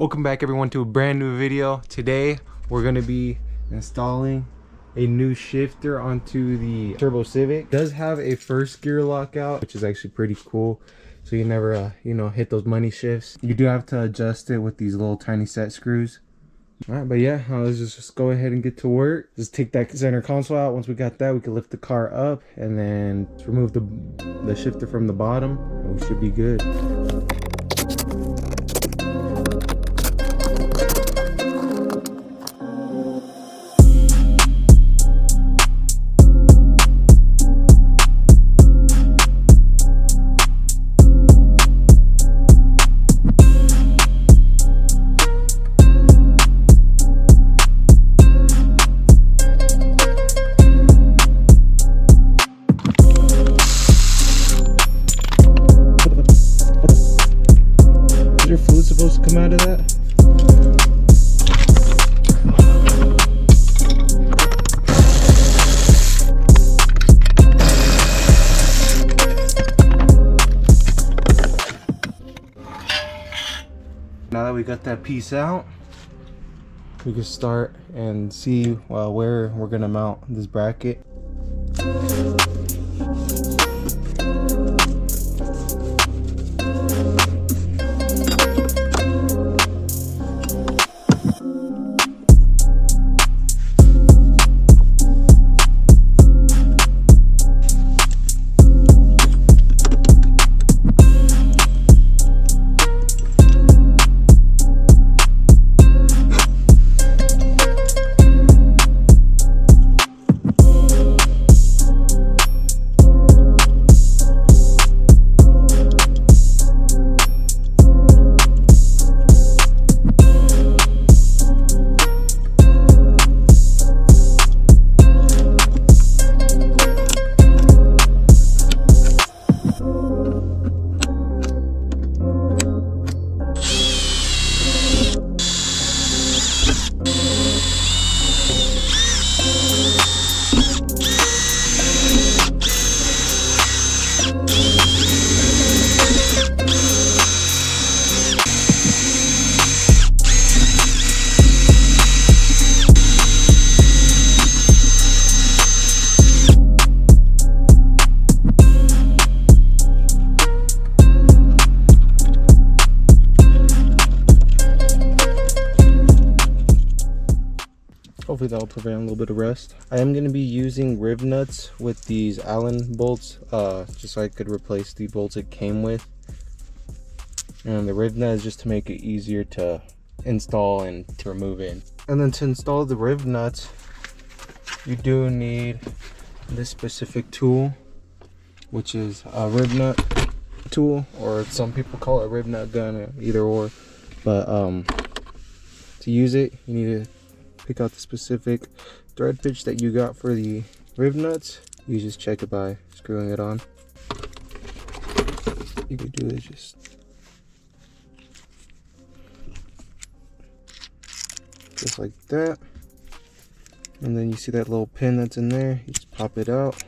Welcome back everyone to a brand new video. Today we're going to be installing a new shifter onto the Turbo Civic. It does have a first gear lockout, which is actually pretty cool, so you never hit those money shifts. You do have to adjust it with these little tiny set screws. Alright, but yeah, let's just go ahead and get to work. Just take that center console out. Once we got that, we can lift the car up and then remove the shifter from the bottom, and we should be good. Your fluid supposed to come out of that? Now that we got that piece out, we can start and see where we're gonna mount this bracket. Hopefully that will prevent a little bit of rust. I am going to be using riv nuts with these Allen bolts, just so I could replace the bolts it came with. And the riv nut is just to make it easier to install and to remove in. And then to install the riv nuts, you do need this specific tool, which is a riv nut tool, or some people call it a riv nut gun, either or. But to use it, you need to pick out the specific thread pitch that you got for the riv nuts. You just check it by screwing it on. You could do it just like that, and then you see that little pin that's in there, you just pop it out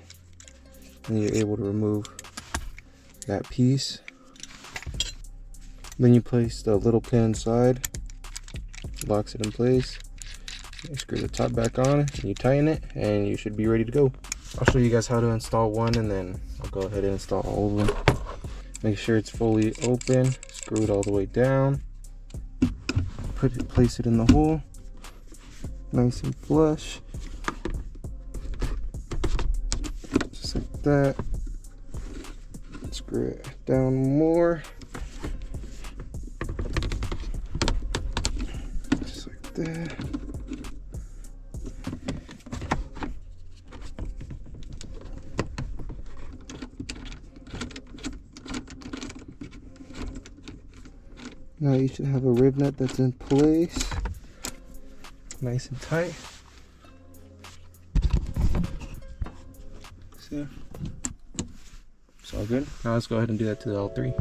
and you're able to remove that piece. Then you place the little pin inside, locks it in place. You screw the top back on and you tighten it and you should be ready to go. I'll show you guys how to install one, and then I'll go ahead and install all of them. Make sure it's fully open, screw it all the way down, place it in the hole nice and flush, just like that. Screw it down more, just like that. Now you should have a riv nut that's in place, nice and tight. See? It's all good. Now let's go ahead and do that to the L3.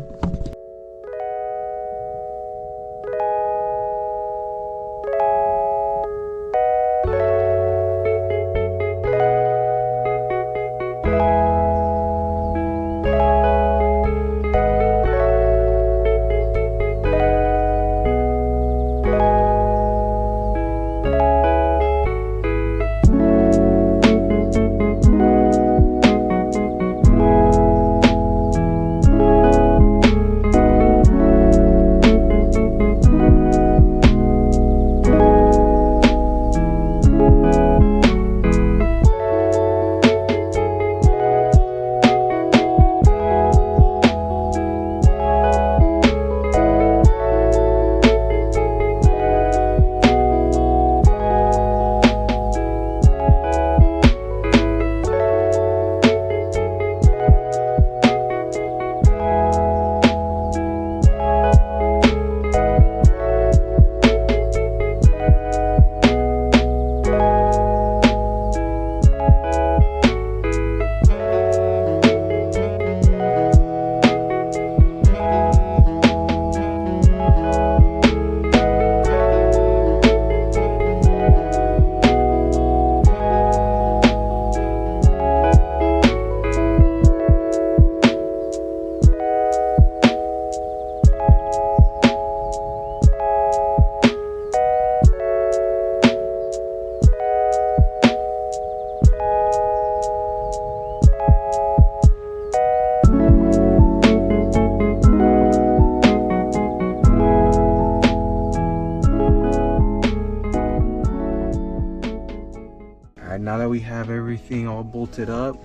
now that we have everything all bolted up,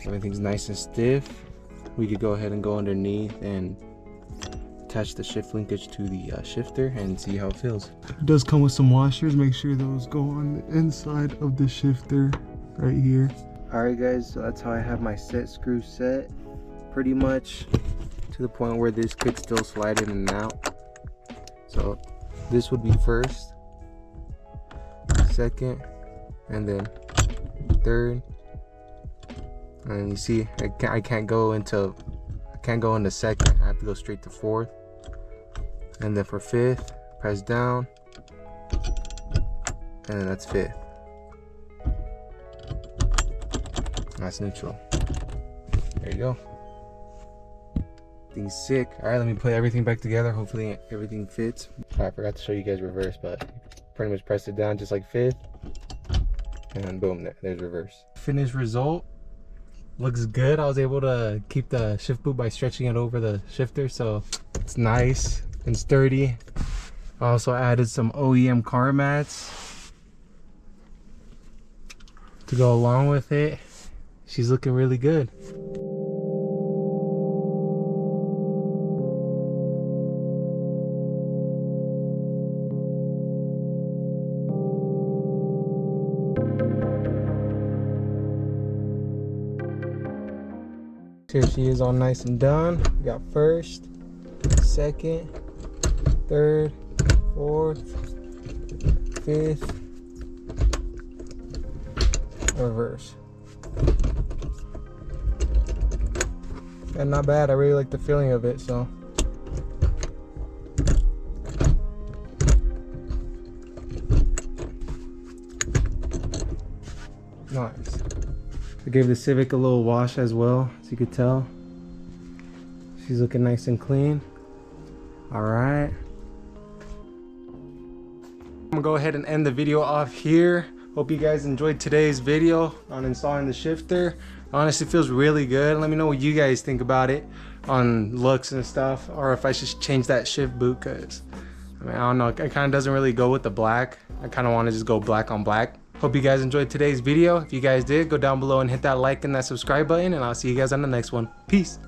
everything's nice and stiff, we could go ahead and go underneath and attach the shift linkage to the shifter and see how it feels. It does come with some washers. Make sure those go on the inside of the shifter right here. Alright guys, so that's how I have my set screw set, pretty much to the point where this could still slide in and out. So this would be first, second, and then third. And you see, I can't go into second. I have to go straight to fourth. And then for fifth, press down, and then that's fifth. That's neutral. There you go. Thing's sick. All right, let me put everything back together. Hopefully everything fits. All right, I forgot to show you guys reverse, but pretty much press it down just like fifth, and then boom, there's reverse. Finished result looks good. I was able to keep the shift boot by stretching it over the shifter, so it's nice and sturdy. I also added some OEM car mats to go along with it. She's looking really good. Here she is all nice and done. We got first, second, third, fourth, fifth, reverse. And not bad. I really like the feeling of it, so. Nice. I gave the Civic a little wash as well, as you could tell. She's looking nice and clean. All right. I'm gonna go ahead and end the video off here. Hope you guys enjoyed today's video on installing the shifter. Honestly, feels really good. Let me know what you guys think about it on looks and stuff, or if I should change that shift boot, because I mean, I don't know, it kind of doesn't really go with the black. I kind of want to just go black on black. Hope you guys enjoyed today's video. If you guys did, go down below and hit that like and that subscribe button, and I'll see you guys on the next one. Peace.